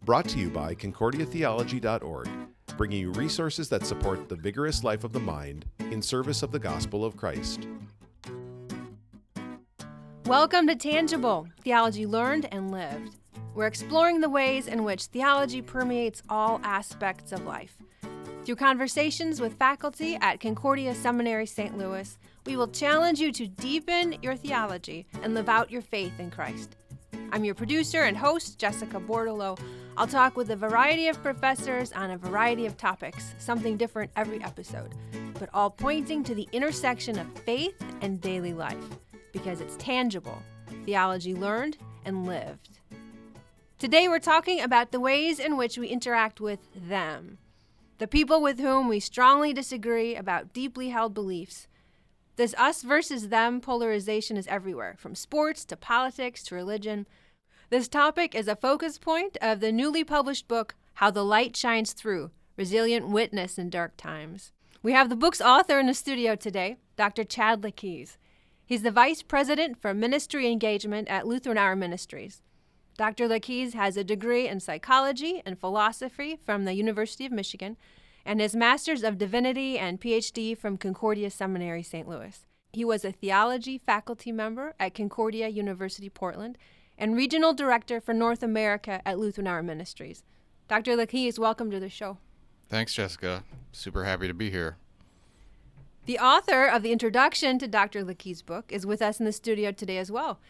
Brought to you by concordiatheology.org, bringing you resources that support the vigorous life of the mind in service of the gospel of Christ. Welcome to Tangible, Theology Learned and Lived. We're exploring the ways in which theology permeates all aspects of life. Through conversations with faculty at Concordia Seminary St. Louis, we will challenge you to deepen your theology and live out your faith in Christ. I'm your producer and host, Jessica Bordolo. I'll talk with a variety of professors on a variety of topics, something different every episode, but all pointing to the intersection of faith and daily life, because it's tangible, theology learned and lived. Today we're talking about the ways in which we interact with them, the people with whom we strongly disagree about deeply held beliefs. This us versus them polarization is everywhere, from sports to politics to religion. This topic is a focus point of the newly published book, How the Light Shines Through, Resilient Witness in Dark Times. We have the book's author in the studio today, Dr. Chad Lakies. He's the Vice President for Ministry Engagement at Lutheran Hour Ministries. Dr. Lakies has a degree in psychology and philosophy from the University of Michigan and his Master's of Divinity and Ph.D. from Concordia Seminary St. Louis. He was a theology faculty member at Concordia University Portland and Regional Director for North America at Lutheran Hour Ministries. Dr. Lakies, welcome to the show. Thanks, Jessica. Super happy to be here. The author of the introduction to Dr. Lakies' book is with us in the studio today as well.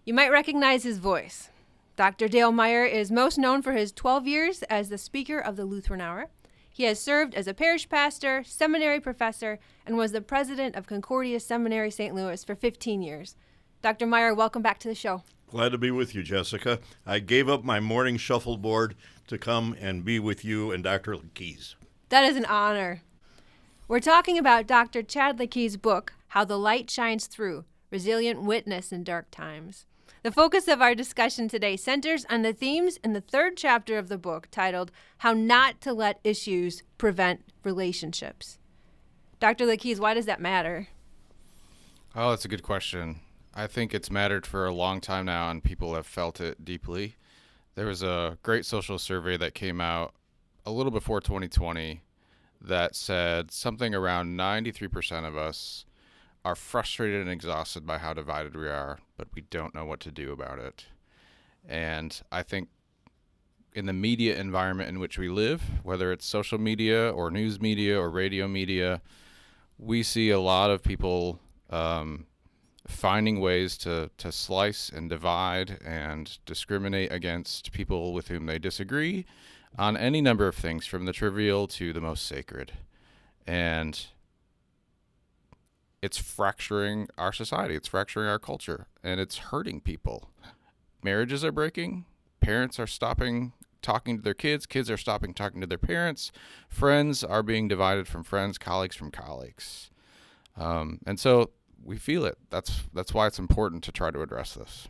You might recognize his voice. Dr. Dale Meyer is most known for his 12 years as the speaker of the Lutheran Hour. He has served as a parish pastor, seminary professor, and was the president of Concordia Seminary St. Louis for 15 years. Dr. Meyer, welcome back to the show. Glad to be with you, Jessica. I gave up my morning shuffleboard to come and be with you and Dr. Lakies. That is an honor. We're talking about Dr. Chad Lakies' book, How the Light Shines Through, Resilient Witness in Dark Times. The focus of our discussion today centers on the themes in the third chapter of the book titled, How Not to Let Issues Prevent Relationships. Dr. Lakies, why does that matter? Oh, that's a good question. I think it's mattered for a long time now, and people have felt it deeply. There was a great social survey that came out a little before 2020 that said something around 93% of us are frustrated and exhausted by how divided we are, but we don't know what to do about it. And I think in the media environment in which we live, whether it's social media or news media or radio media, we see a lot of people finding ways to slice and divide and discriminate against people with whom they disagree on any number of things, from the trivial to the most sacred. And it's fracturing our society, it's fracturing our culture, and it's hurting people. Marriages are breaking, parents are stopping talking to their kids are stopping talking to their parents, friends are being divided from friends, colleagues from colleagues. And so we feel it. That's why it's important to try to address this.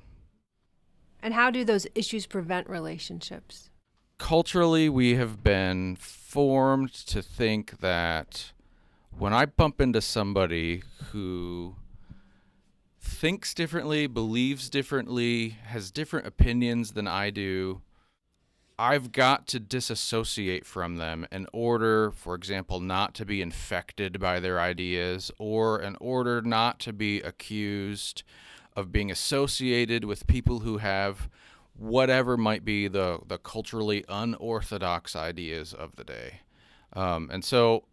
And how do those issues prevent relationships? Culturally, we have been formed to think that when I bump into somebody who thinks differently, believes differently, has different opinions than I do, I've got to disassociate from them in order, for example, not to be infected by their ideas, or in order not to be accused of being associated with people who have whatever might be the culturally unorthodox ideas of the day. And so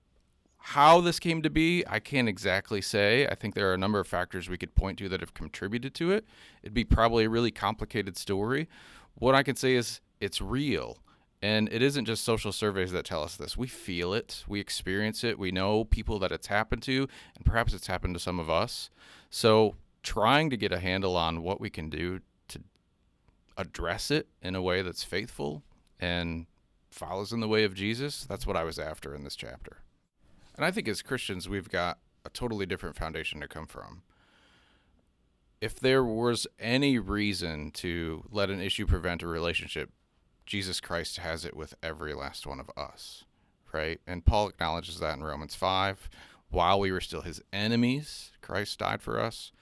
how this came to be, I can't exactly say. I think there are a number of factors we could point to that have contributed to it. It'd be probably a really complicated story. What I can say is it's real. And it isn't just social surveys that tell us this. We feel it. We experience it. We know people that it's happened to, and perhaps it's happened to some of us. So trying to get a handle on what we can do to address it in a way that's faithful and follows in the way of Jesus, that's what I was after in this chapter. And I think as Christians, we've got a totally different foundation to come from. If there was any reason to let an issue prevent a relationship, Jesus Christ has it with every last one of us, right? And Paul acknowledges that in Romans 5. While we were still his enemies, Christ died for us.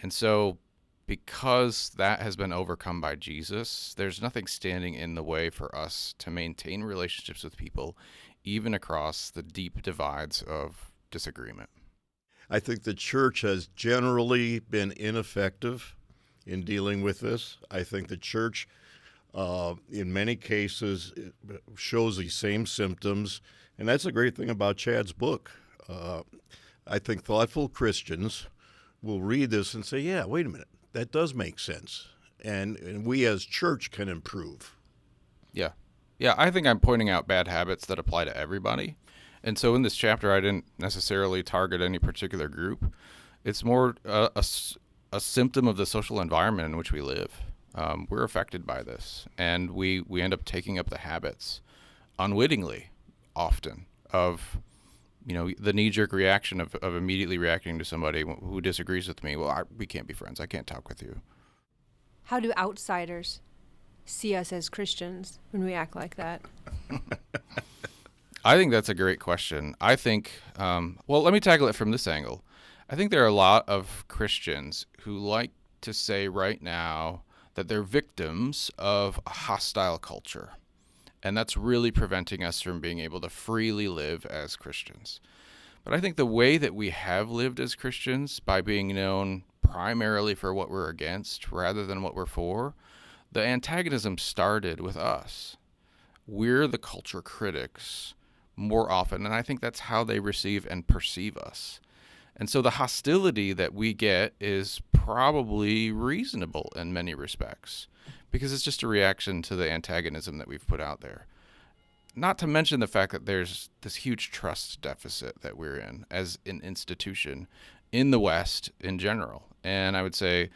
And so because that has been overcome by Jesus, there's nothing standing in the way for us to maintain relationships with people, even across the deep divides of disagreement. I think the church has generally been ineffective in dealing with this. I think the church, in many cases, shows these same symptoms, and that's the great thing about Chad's book. I think thoughtful Christians will read this and say, yeah, wait a minute, that does make sense, and we as church can improve. Yeah. Yeah, I think I'm pointing out bad habits that apply to everybody. And so in this chapter, I didn't necessarily target any particular group. It's more a symptom of the social environment in which we live. We're affected by this, and we end up taking up the habits unwittingly, often, of the knee-jerk reaction of immediately reacting to somebody who disagrees with me. Well, we can't be friends. I can't talk with you. How do outsiders see us as Christians when we act like that? I think that's a great question. I think, let me tackle it from this angle. I think there are a lot of Christians who like to say right now that they're victims of a hostile culture. And that's really preventing us from being able to freely live as Christians. But I think the way that we have lived as Christians, by being known primarily for what we're against rather than what we're for, the antagonism started with us. We're the culture critics more often, and I think that's how they receive and perceive us. And so the hostility that we get is probably reasonable in many respects, because it's just a reaction to the antagonism that we've put out there. Not to mention the fact that there's this huge trust deficit that we're in as an institution in the West in general. And I would say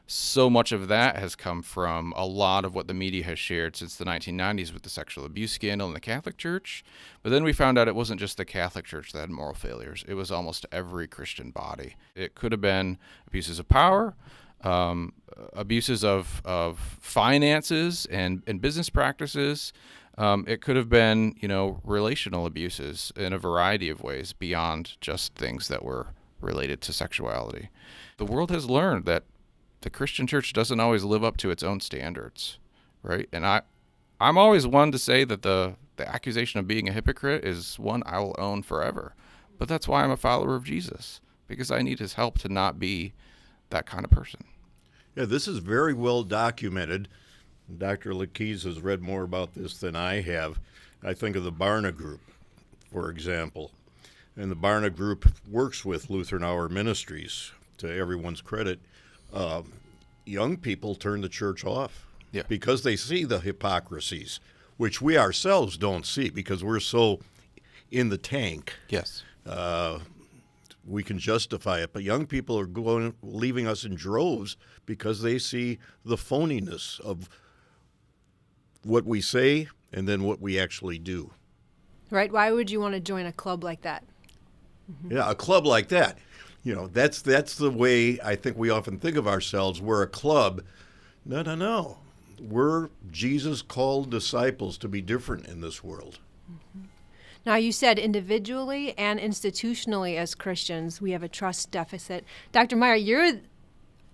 so much of that has come from a lot of what the media has shared since the 1990s with the sexual abuse scandal in the Catholic Church. But then we found out it wasn't just the Catholic Church that had moral failures. It was almost every Christian body. It could have been abuses of power, abuses of finances and business practices. It could have been, relational abuses in a variety of ways beyond just things that were related to sexuality. The world has learned that the Christian church doesn't always live up to its own standards, right? And I'm always one to say that the accusation of being a hypocrite is one I will own forever. But that's why I'm a follower of Jesus, because I need his help to not be that kind of person. Yeah, this is very well documented. Dr. Lakies has read more about this than I have. I think of the Barna Group, for example. And the Barna Group works with Lutheran Hour Ministries, to everyone's credit. Young people turn the church off because they see the hypocrisies, which we ourselves don't see because we're so in the tank. Yes. We can justify it, but young people are leaving us in droves because they see the phoniness of what we say and then what we actually do. Right? Why would you want to join a club like that? Mm-hmm. Yeah, a club like that. That's the way I think we often think of ourselves. We're a club. No. We're Jesus called disciples to be different in this world. Mm-hmm. Now, you said individually and institutionally as Christians, we have a trust deficit. Dr. Meyer, you're,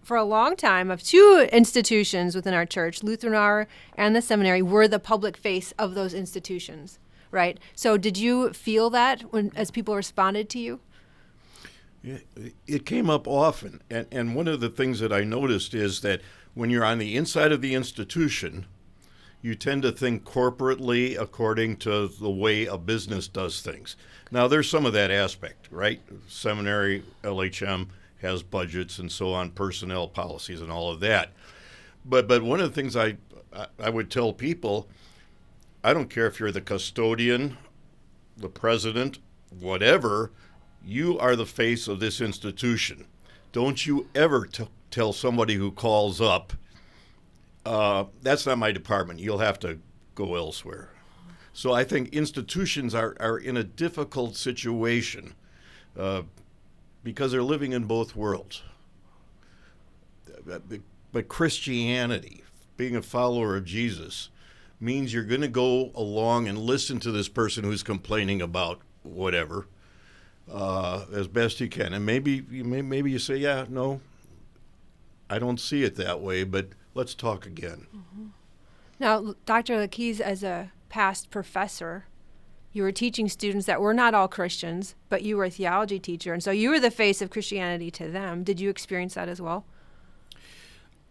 for a long time, of two institutions within our church, Lutheran Hour and the seminary, were the public face of those institutions, right? So did you feel that as people responded to you? It came up often, and one of the things that I noticed is that when you're on the inside of the institution, you tend to think corporately according to the way a business does things. Now, there's some of that aspect, right? Seminary, LHM has budgets and so on, personnel policies and all of that. But one of the things I would tell people, I don't care if you're the custodian, the president, whatever, you are the face of this institution. Don't you ever tell somebody who calls up, that's not my department, you'll have to go elsewhere. So I think institutions are in a difficult situation because they're living in both worlds. But Christianity, being a follower of Jesus, means you're going to go along and listen to this person who's complaining about whatever as best you can. And maybe you say, yeah, no, I don't see it that way, but let's talk again. Now, Dr. Lakies, as a past professor, you were teaching students that were not all Christians, but you were a theology teacher, and so you were the face of Christianity to them. Did you experience that as well?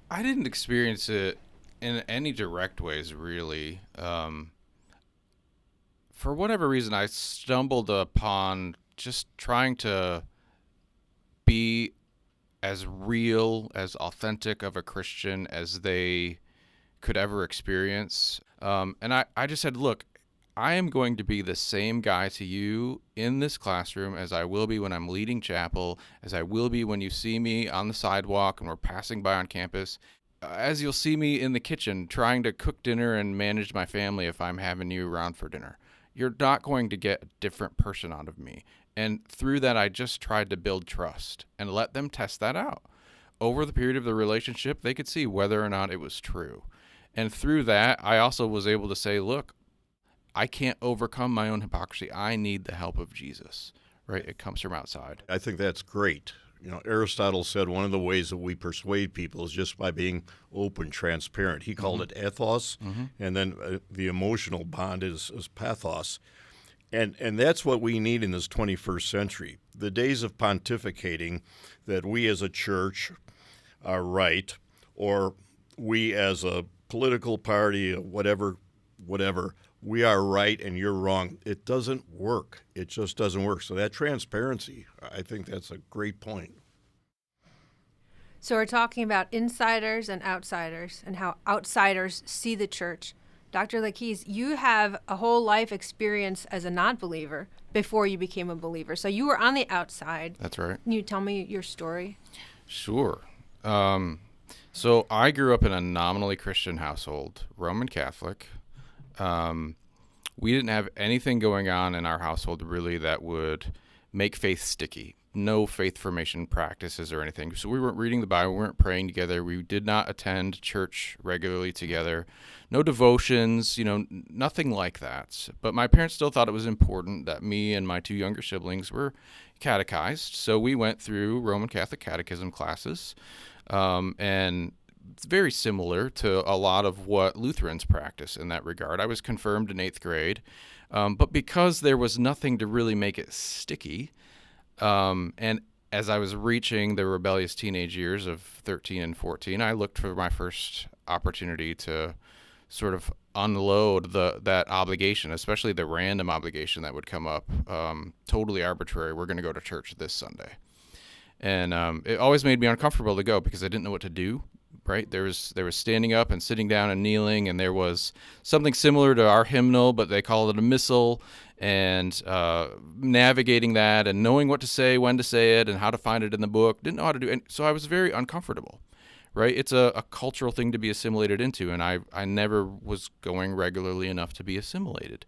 I didn't experience it in any direct ways, really. For whatever reason, I stumbled upon just trying to be as real, as authentic of a Christian as they could ever experience. And I just said, look, I am going to be the same guy to you in this classroom as I will be when I'm leading chapel, as I will be when you see me on the sidewalk and we're passing by on campus, as you'll see me in the kitchen trying to cook dinner and manage my family if I'm having you around for dinner. You're not going to get a different person out of me. And through that, I just tried to build trust and let them test that out. Over the period of the relationship, they could see whether or not it was true. And through that, I also was able to say, look, I can't overcome my own hypocrisy. I need the help of Jesus, right? It comes from outside. I think that's great. Aristotle said one of the ways that we persuade people is just by being open, transparent. He called it ethos, and then the emotional bond is pathos. And that's what we need in this 21st century. The days of pontificating that we as a church are right, or we as a political party, whatever, we are right and you're wrong. It doesn't work. It just doesn't work. So that transparency, I think that's a great point. So we're talking about insiders and outsiders and how outsiders see the church. Dr. Lakies, you have a whole life experience as a non-believer before you became a believer. So you were on the outside. That's right. Can you tell me your story? Sure. So I grew up in a nominally Christian household, Roman Catholic. We didn't have anything going on in our household really that would make faith sticky. No faith formation practices or anything. So we weren't reading the Bible, we weren't praying together, we did not attend church regularly together. No devotions, nothing like that. But my parents still thought it was important that me and my two younger siblings were catechized. So we went through Roman Catholic catechism classes, and it's very similar to a lot of what Lutherans practice in that regard. I was confirmed in 8th grade, but because there was nothing to really make it sticky, and as I was reaching the rebellious teenage years of 13 and 14, I looked for my first opportunity to sort of unload that obligation, especially the random obligation that would come up, totally arbitrary. We're going to go to church this Sunday. And it always made me uncomfortable to go because I didn't know what to do. Right? There was standing up and sitting down and kneeling, and there was something similar to our hymnal, but they call it a missal, and navigating that and knowing what to say, when to say it, and how to find it in the book. Didn't know how to do it. And so I was very uncomfortable. Right? It's a cultural thing to be assimilated into, and I never was going regularly enough to be assimilated.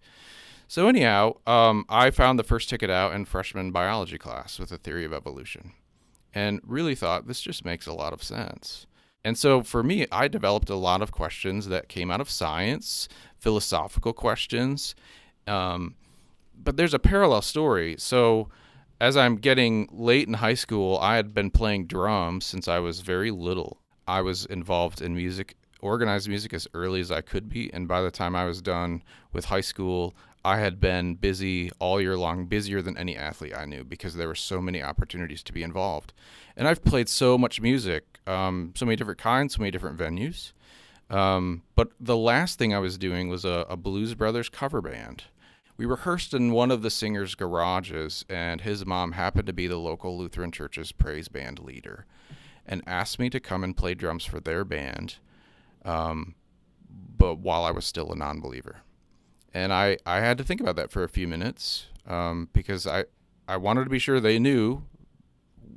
So anyhow, I found the first ticket out in freshman biology class with a theory of evolution, and really thought this just makes a lot of sense. And so for me, I developed a lot of questions that came out of science, philosophical questions. But there's a parallel story. So as I'm getting late in high school, I had been playing drums since I was very little. I was involved in music, organized music as early as I could be. And by the time I was done with high school, I had been busy all year long, busier than any athlete I knew because there were so many opportunities to be involved. And I've played so much music, so many different kinds, so many different venues. But the last thing I was doing was a Blues Brothers cover band. We rehearsed in one of the singer's garages, and his mom happened to be the local Lutheran church's praise band leader and asked me to come and play drums for their band, but while I was still a non-believer. And I had to think about that for a few minutes because I wanted to be sure they knew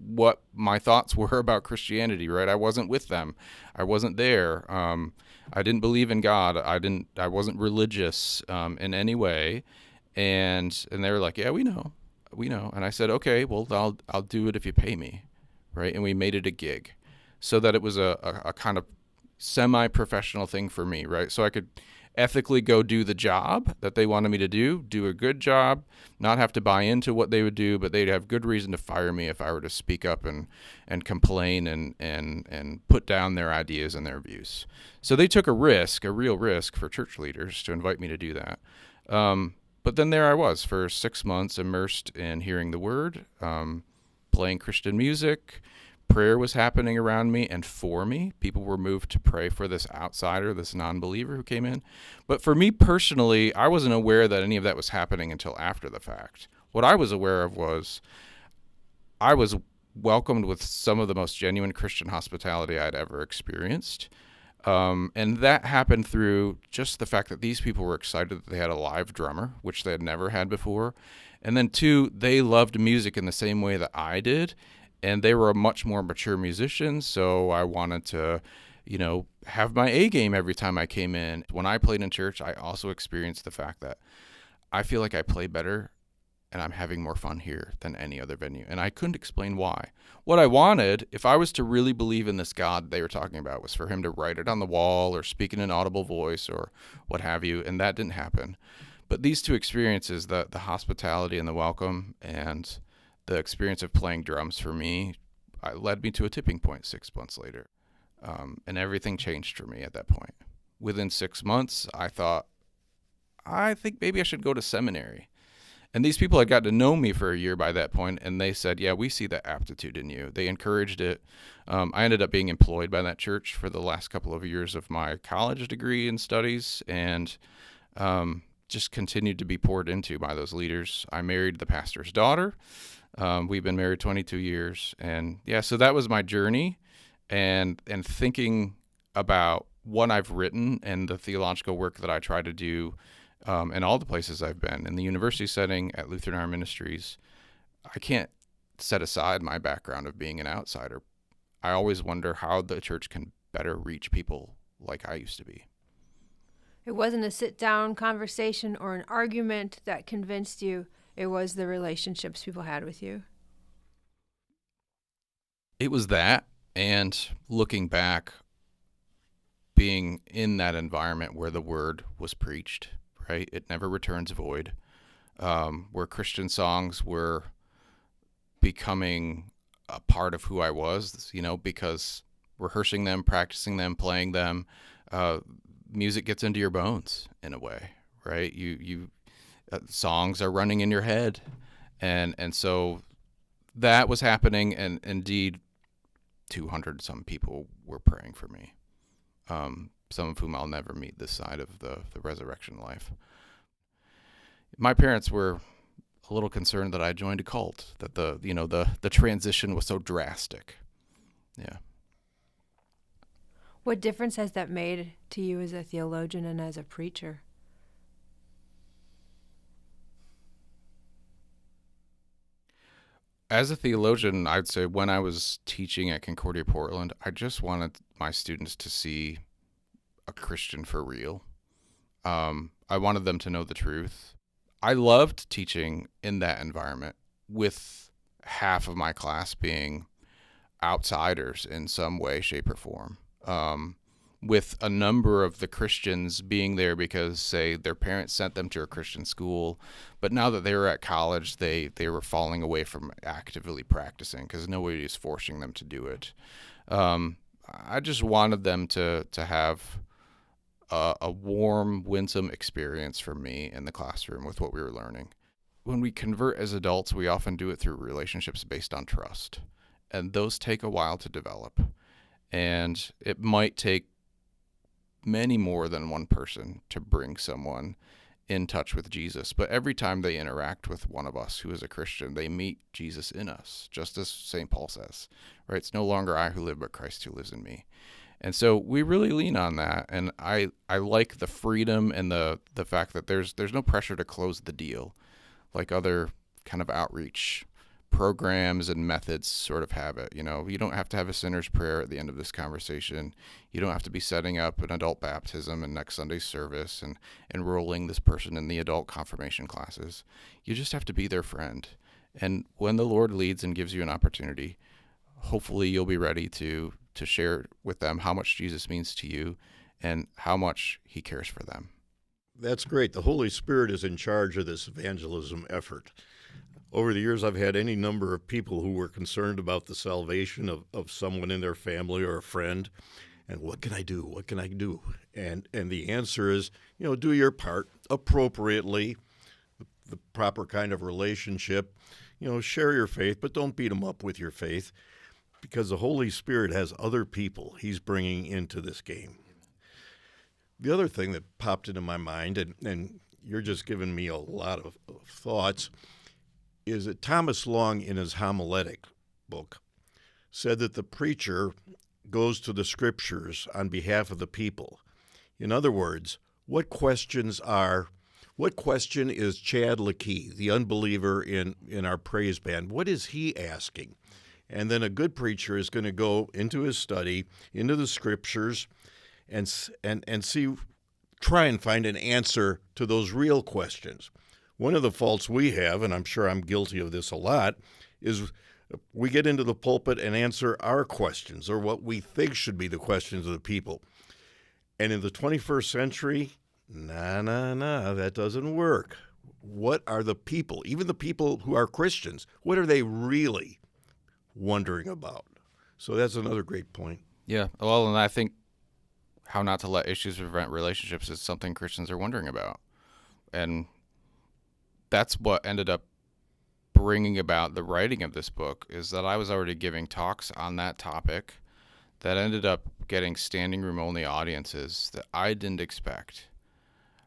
what my thoughts were about Christianity, right? I wasn't with them. I wasn't there. I didn't believe in God. I wasn't religious in any way. And they were like, yeah, we know. And I said, okay, well, I'll do it if you pay me, right? And we made it a gig so that it was a kind of semi-professional thing for me, right? So I could ethically go do the job that they wanted me to do a good job, not have to buy into what they would do, but they'd have good reason to fire me if I were to speak up and complain and put down their ideas and their views. So they took a real risk for church leaders to invite me to do that. But then there I was for 6 months immersed in hearing the word, playing Christian music. Prayer was happening around me and for me. People were moved to pray for this outsider, this non-believer who came in. But for me personally, I wasn't aware that any of that was happening until after the fact. What I was aware of was I was welcomed with some of the most genuine Christian hospitality I'd ever experienced. And that happened through just the fact that these people were excited that they had a live drummer, which they had never had before. And then 2, they loved music in the same way that I did. And they were a much more mature musician, so I wanted to, have my A game every time I came in. When I played in church, I also experienced the fact that I feel like I play better and I'm having more fun here than any other venue. And I couldn't explain why. What I wanted, if I was to really believe in this God they were talking about, was for him to write it on the wall or speak in an audible voice or what have you, and that didn't happen. But these 2 experiences, the hospitality and the welcome and the experience of playing drums for me led me to a tipping point 6 months later. And everything changed for me at that point. Within 6 months, I thought, I think maybe I should go to seminary. And these people had got to know me for a year by that point, and they said, yeah, we see that aptitude in you. They encouraged it. I ended up being employed by that church for the last couple of years of my college degree and studies, and just continued to be poured into by those leaders. I married the pastor's daughter. We've been married 22 years. And yeah, so that was my journey, and thinking about what I've written and the theological work that I try to do in all the places I've been, in the university setting, at Lutheran Arm Ministries. I can't set aside my background of being an outsider. I always wonder how the church can better reach people like I used to be. It wasn't a sit-down conversation or an argument that convinced you. It was the relationships people had with you. It was that, and looking back, being in that environment where the word was preached, right? It never returns void, where Christian songs were becoming a part of who I was, because rehearsing them, practicing them, playing them, music gets into your bones in a way, right? Songs are running in your head, and so that was happening, and indeed 200 some people were praying for me, some of whom I'll never meet this side of the resurrection life. My parents were a little concerned that I joined a cult, that the transition was so drastic. Yeah. What difference has that made to you as a theologian and as a preacher? As a theologian, I'd say when I was teaching at Concordia Portland, I just wanted my students to see a Christian for real. I wanted them to know the truth. I loved teaching in that environment, with half of my class being outsiders in some way, shape, or form. With a number of the Christians being there because, say, their parents sent them to a Christian school, but now that they were at college, they were falling away from actively practicing because nobody is forcing them to do it. I just wanted them to have a warm, winsome experience for me in the classroom with what we were learning. When we convert as adults, we often do it through relationships based on trust, and those take a while to develop. And it might take many more than one person to bring someone in touch with Jesus. But every time they interact with one of us who is a Christian, they meet Jesus in us, just as St. Paul says, right? It's no longer I who live, but Christ who lives in me. And so we really lean on that. And I like the freedom and the fact that there's no pressure to close the deal like other kind of outreach programs and methods sort of have it. You don't have to have a sinner's prayer at the end of this conversation. You don't have to be setting up an adult baptism and next Sunday's service and enrolling this person in the adult confirmation classes. You just have to be their friend. And when the Lord leads and gives you an opportunity, hopefully you'll be ready to share with them how much Jesus means to you and how much he cares for them. That's great. The Holy Spirit is in charge of this evangelism effort. Over the years, I've had any number of people who were concerned about the salvation of someone in their family or a friend. And what can I do? What can I do? And the answer is, do your part appropriately, the proper kind of relationship. Share your faith, but don't beat them up with your faith, because the Holy Spirit has other people He's bringing into this game. The other thing that popped into my mind, and you're just giving me a lot of thoughts, is that Thomas Long, in his homiletic book, said that the preacher goes to the Scriptures on behalf of the people. In other words, what question is Chad Lakies, the unbeliever in our praise band, what is he asking? And then a good preacher is going to go into his study, into the Scriptures, and try and find an answer to those real questions. One of the faults we have, and I'm sure I'm guilty of this a lot, is we get into the pulpit and answer our questions, or what we think should be the questions of the people. And in the 21st century, that doesn't work. What are the people, even the people who are Christians, what are they really wondering about? So that's another great point. Yeah. Well, and I think how not to let issues prevent relationships is something Christians are wondering about. And that's what ended up bringing about the writing of this book, is that I was already giving talks on that topic that ended up getting standing room only audiences that I didn't expect.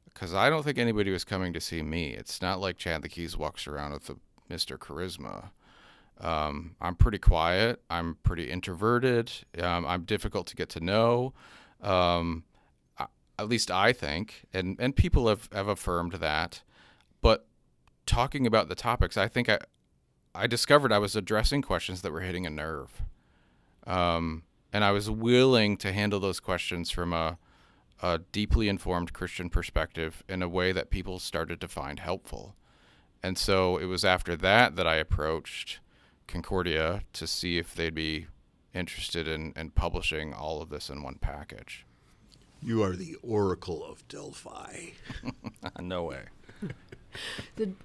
Because I don't think anybody was coming to see me. It's not like Chad Lakies walks around with Mr. Charisma. I'm pretty quiet. I'm pretty introverted. I'm difficult to get to know. At least I think, and people have affirmed that. But talking about the topics, I think I discovered I was addressing questions that were hitting a nerve. And I was willing to handle those questions from a deeply informed Christian perspective in a way that people started to find helpful. And so it was after that I approached Concordia to see if they'd be interested in publishing all of this in one package. You are the Oracle of Delphi. No way.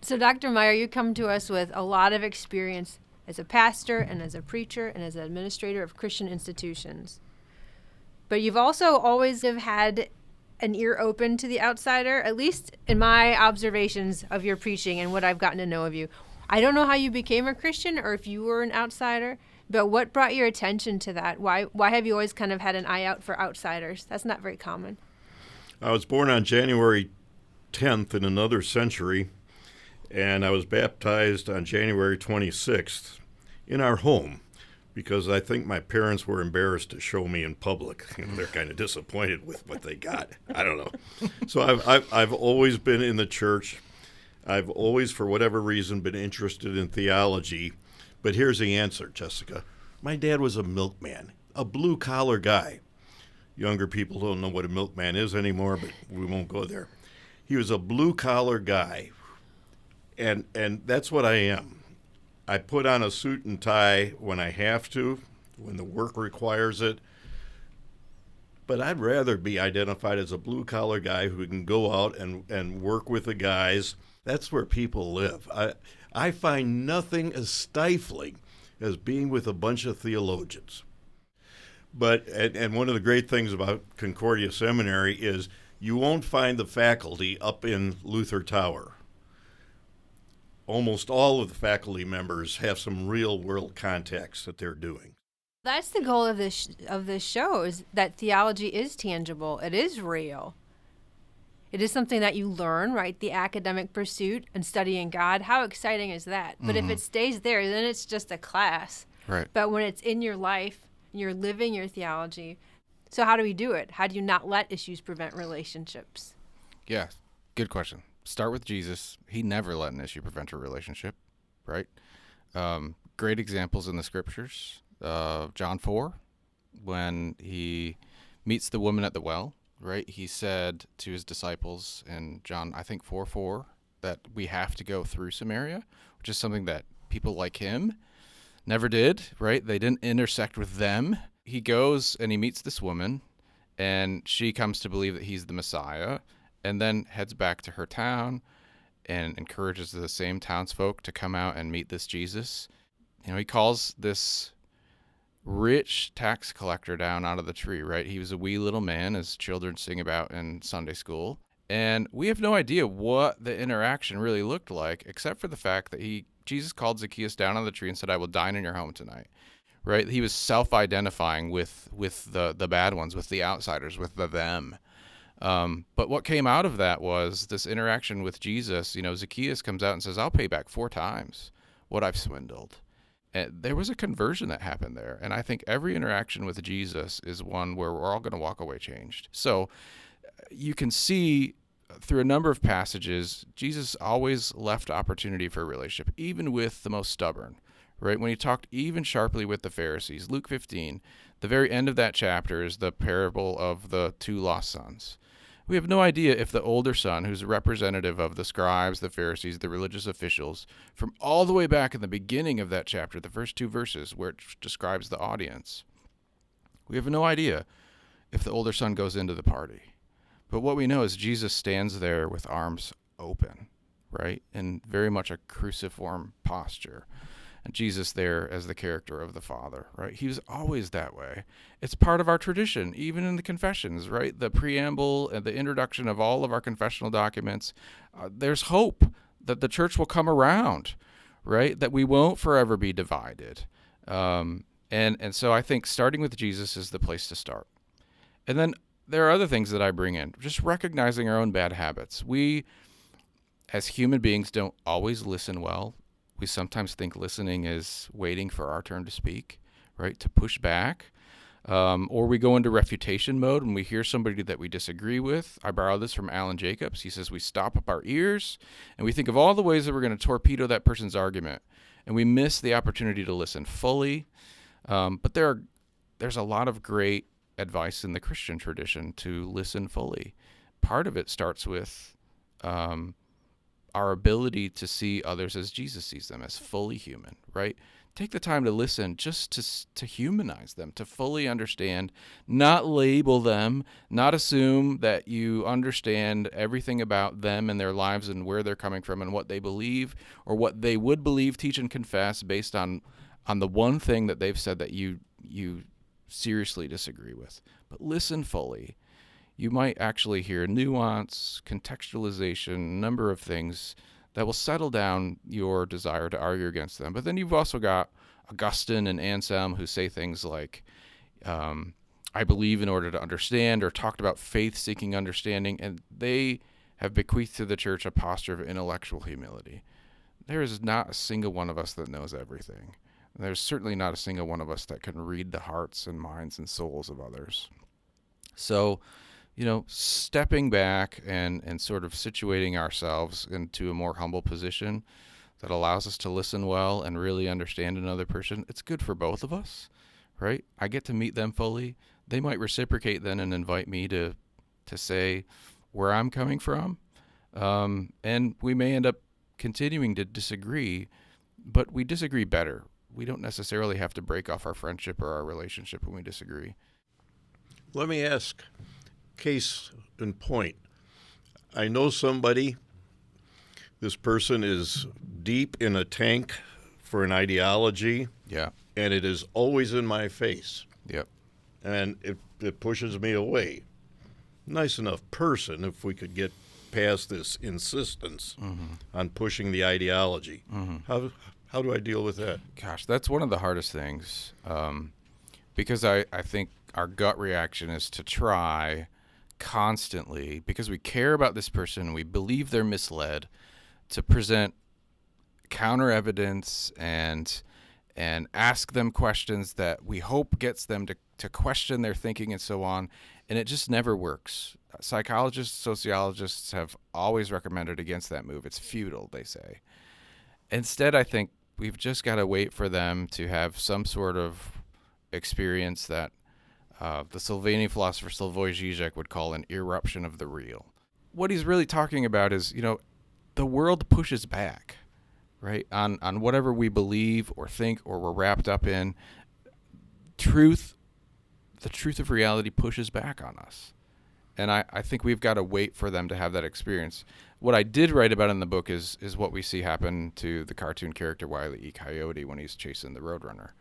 So, Dr. Meyer, you come to us with a lot of experience as a pastor and as a preacher and as an administrator of Christian institutions. But you've also always have had an ear open to the outsider, at least in my observations of your preaching and what I've gotten to know of you. I don't know how you became a Christian or if you were an outsider, but what brought your attention to that? Why have you always kind of had an eye out for outsiders? That's not very common. I was born on January 10th in another century, and I was baptized on January 26th in our home, because I think my parents were embarrassed to show me in public. They're kind of disappointed with what they got. I don't know. So I've always been in the church. I've always, for whatever reason, been interested in theology. But here's the answer, Jessica. My dad was a milkman, a blue-collar guy. Younger people don't know what a milkman is anymore, but we won't go there. He was a blue-collar guy, and that's what I am. I put on a suit and tie when I have to, when the work requires it. But I'd rather be identified as a blue-collar guy who can go out and work with the guys. That's where people live. I find nothing as stifling as being with a bunch of theologians. But and one of the great things about Concordia Seminary is you won't find the faculty up in Luther Tower. Almost all of the faculty members have some real-world contacts that they're doing. That's the goal of this show, is that theology is tangible. It is real. It is something that you learn, right? The academic pursuit and studying God. How exciting is that? But if it stays there, then it's just a class. Right. But when it's in your life, you're living your theology. So how do we do it? How do you not let issues prevent relationships? Yeah, good question. Start with Jesus. He never let an issue prevent a relationship, right? Great examples in the scriptures. John 4, when he meets the woman at the well, right? He said to his disciples in John, I think 4:4, that we have to go through Samaria, which is something that people like him never did, right? They didn't intersect with them. He goes and he meets this woman, and she comes to believe that he's the Messiah. and then heads back to her town and encourages the same townsfolk to come out and meet this Jesus. He calls this rich tax collector down out of the tree, right? He was a wee little man, as children sing about in Sunday school. And we have no idea what the interaction really looked like, except for the fact that Jesus called Zacchaeus down on the tree and said, "I will dine in your home tonight." Right? He was self-identifying with the bad ones, with the outsiders, with the them. But what came out of that was this interaction with Jesus. Zacchaeus comes out and says, "I'll pay back 4 times what I've swindled." And there was a conversion that happened there. And I think every interaction with Jesus is one where we're all going to walk away changed. So you can see through a number of passages, Jesus always left opportunity for a relationship, even with the most stubborn, right? When he talked even sharply with the Pharisees, Luke 15, the very end of that chapter is the parable of the 2 lost sons. We have no idea if the older son, who's a representative of the scribes, the Pharisees, the religious officials, from all the way back in the beginning of that chapter, the first 2 verses where it describes the audience, we have no idea if the older son goes into the party. But what we know is Jesus stands there with arms open, right? In very much a cruciform posture. And Jesus there as the character of the Father, right? He was always that way. It's part of our tradition, even in the confessions, right? The preamble and the introduction of all of our confessional documents, there's hope that the church will come around, right? That we won't forever be divided. And so I think starting with Jesus is the place to start. And then there are other things that I bring in, just recognizing our own bad habits. We, as human beings, don't always listen well. We sometimes think listening is waiting for our turn to speak, right, to push back. Or we go into refutation mode when we hear somebody that we disagree with. I borrow this from Alan Jacobs. He says we stop up our ears and we think of all the ways that we're going to torpedo that person's argument, and we miss the opportunity to listen fully. But there's a lot of great advice in the Christian tradition to listen fully. Part of it starts with our ability to see others as Jesus sees them, as fully human, right? Take the time to listen just to humanize them, to fully understand, not label them, not assume that you understand everything about them and their lives and where they're coming from and what they believe or what they would believe, teach, and confess based on the one thing that they've said that you seriously disagree with. But listen fully. You might actually hear nuance, contextualization, a number of things that will settle down your desire to argue against them. But then you've also got Augustine and Anselm who say things like, I believe in order to understand, or talked about faith-seeking understanding, and they have bequeathed to the church a posture of intellectual humility. There is not a single one of us that knows everything. There's certainly not a single one of us that can read the hearts and minds and souls of others. So, stepping back and sort of situating ourselves into a more humble position that allows us to listen well and really understand another person, it's good for both of us, right? I get to meet them fully. They might reciprocate then and invite me to say where I'm coming from. And we may end up continuing to disagree, but we disagree better. We don't necessarily have to break off our friendship or our relationship when we disagree. Let me ask, case in point. I know somebody, this person is deep in a tank for an ideology. Yeah. And it is always in my face. Yep. And it pushes me away. Nice enough person if we could get past this insistence on pushing the ideology. How do I deal with that? Gosh, that's one of the hardest things, because I think our gut reaction is to try constantly, because we care about this person, we believe they're misled, to present counter evidence and ask them questions that we hope gets them to question their thinking and so on, and it just never works. Psychologists, sociologists have always recommended against that move. It's futile, they say. Instead, I think we've just got to wait for them to have some sort of experience that the Slovenian philosopher Slavoj Žižek would call an eruption of the real. What he's really talking about is, the world pushes back, right, on whatever we believe or think or we're wrapped up in. The truth of reality pushes back on us. And I think we've got to wait for them to have that experience. What I did write about in the book is what we see happen to the cartoon character Wile E. Coyote when he's chasing the Roadrunner.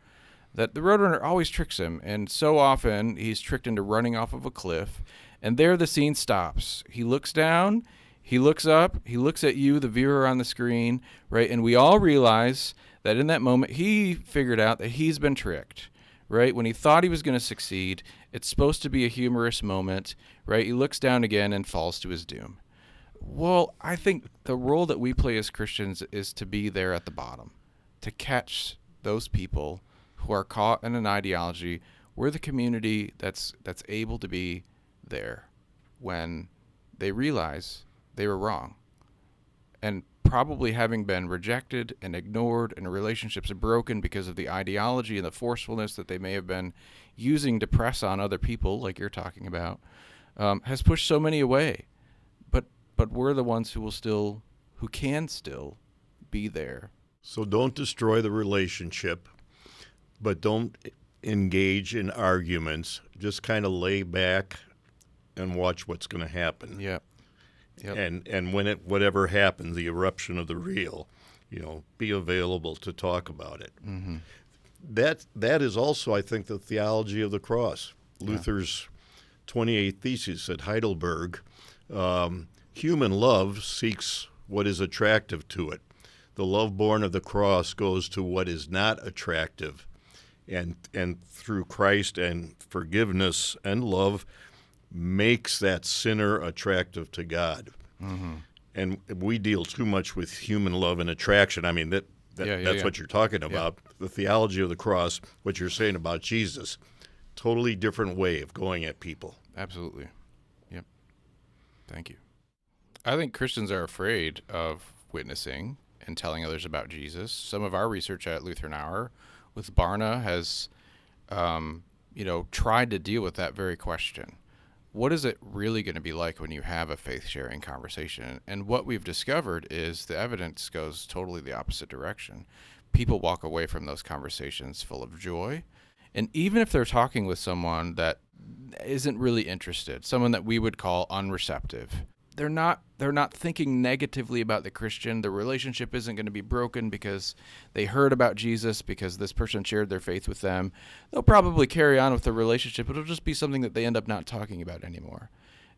That the Roadrunner always tricks him, and so often he's tricked into running off of a cliff, and there the scene stops. He looks down, he looks up, he looks at you, the viewer on the screen, right? And we all realize that in that moment he figured out that he's been tricked, right? When he thought he was going to succeed, it's supposed to be a humorous moment, right? He looks down again and falls to his doom. Well, I think the role that we play as Christians is to be there at the bottom, to catch those people who are caught in an ideology. We're the community that's able to be there when they realize they were wrong. And probably having been rejected and ignored and relationships broken because of the ideology and the forcefulness that they may have been using to press on other people, like you're talking about, has pushed so many away. But we're the ones who can still be there. So don't destroy the relationship, but don't engage in arguments. Just kind of lay back and watch what's going to happen. Yeah. Yep. And when whatever happens, the eruption of the real, be available to talk about it. Mm-hmm. That is also, I think, the theology of the cross. Luther's 28 Theses at Heidelberg. Human love seeks what is attractive to it. The love born of the cross goes to what is not attractive. And through Christ and forgiveness and love makes that sinner attractive to God. Mm-hmm. And we deal too much with human love and attraction. I mean, that's what you're talking about. Yeah. The theology of the cross, what you're saying about Jesus, totally different way of going at people. Absolutely. Yep. Thank you. I think Christians are afraid of witnessing and telling others about Jesus. Some of our research at Lutheran Hour with Barna has, tried to deal with that very question. What is it really going to be like when you have a faith-sharing conversation? And what we've discovered is the evidence goes totally the opposite direction. People walk away from those conversations full of joy. And even if they're talking with someone that isn't really interested, someone that we would call unreceptive, they're not thinking negatively about the Christian. The relationship isn't going to be broken because they heard about Jesus, because this person shared their faith with them. They'll probably carry on with the relationship. It'll just be something that they end up not talking about anymore.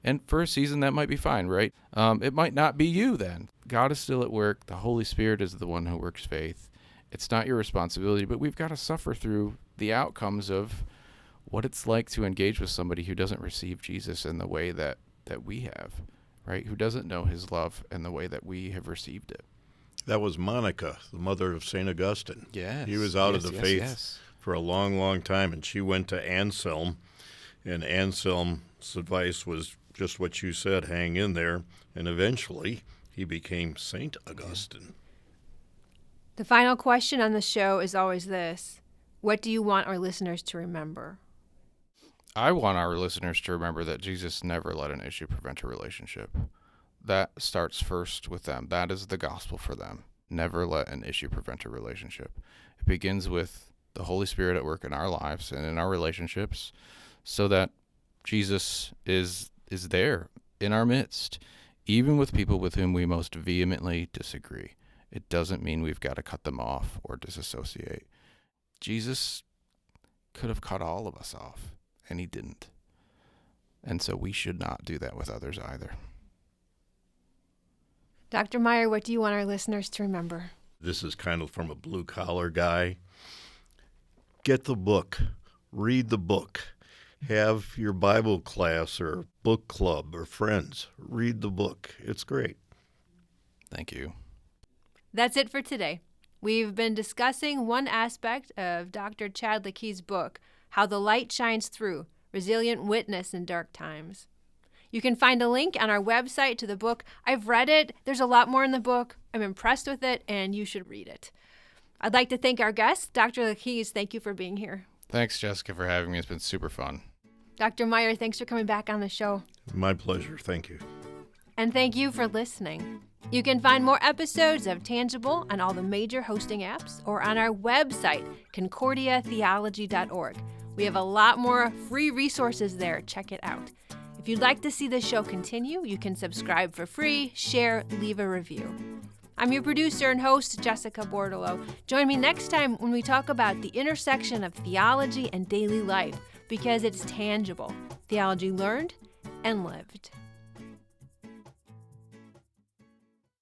And for a season, that might be fine, right? It might not be you then. God is still at work. The Holy Spirit is the one who works faith. It's not your responsibility, but we've got to suffer through the outcomes of what it's like to engage with somebody who doesn't receive Jesus in the way that we have. Right, who doesn't know his love in the way that we have received it. That was Monica, the mother of St. Augustine. Yes. He was out of the faith for a long, long time, and she went to Anselm, and Anselm's advice was just what you said, hang in there, and eventually he became St. Augustine. The final question on the show is always this: what do you want our listeners to remember? I want our listeners to remember that Jesus never let an issue prevent a relationship. That starts first with them. That is the gospel for them. Never let an issue prevent a relationship. It begins with the Holy Spirit at work in our lives and in our relationships so that Jesus is there in our midst, even with people with whom we most vehemently disagree. It doesn't mean we've got to cut them off or disassociate. Jesus could have cut all of us off. And he didn't. And so we should not do that with others either. Dr. Meyer, what do you want our listeners to remember? This is kind of from a blue-collar guy. Get the book. Read the book. Have your Bible class or book club or friends. Read the book. It's great. Thank you. That's it for today. We've been discussing one aspect of Dr. Chad Lakies' book, How the Light Shines Through, Resilient Witness in Dark Times. You can find a link on our website to the book. I've read it. There's a lot more in the book. I'm impressed with it, and you should read it. I'd like to thank our guest, Dr. Lakies. Thank you for being here. Thanks, Jessica, for having me. It's been super fun. Dr. Meyer, thanks for coming back on the show. My pleasure. Thank you. And thank you for listening. You can find more episodes of Tangible on all the major hosting apps or on our website, concordiatheology.org. We have a lot more free resources there. Check it out. If If you'd like to see this show continue, you can subscribe for free, share, leave a review. I'm your producer and host, Jessica Bordolo. Join me next time when we talk about the intersection of theology and daily life, because it's tangible. Theology learned and lived.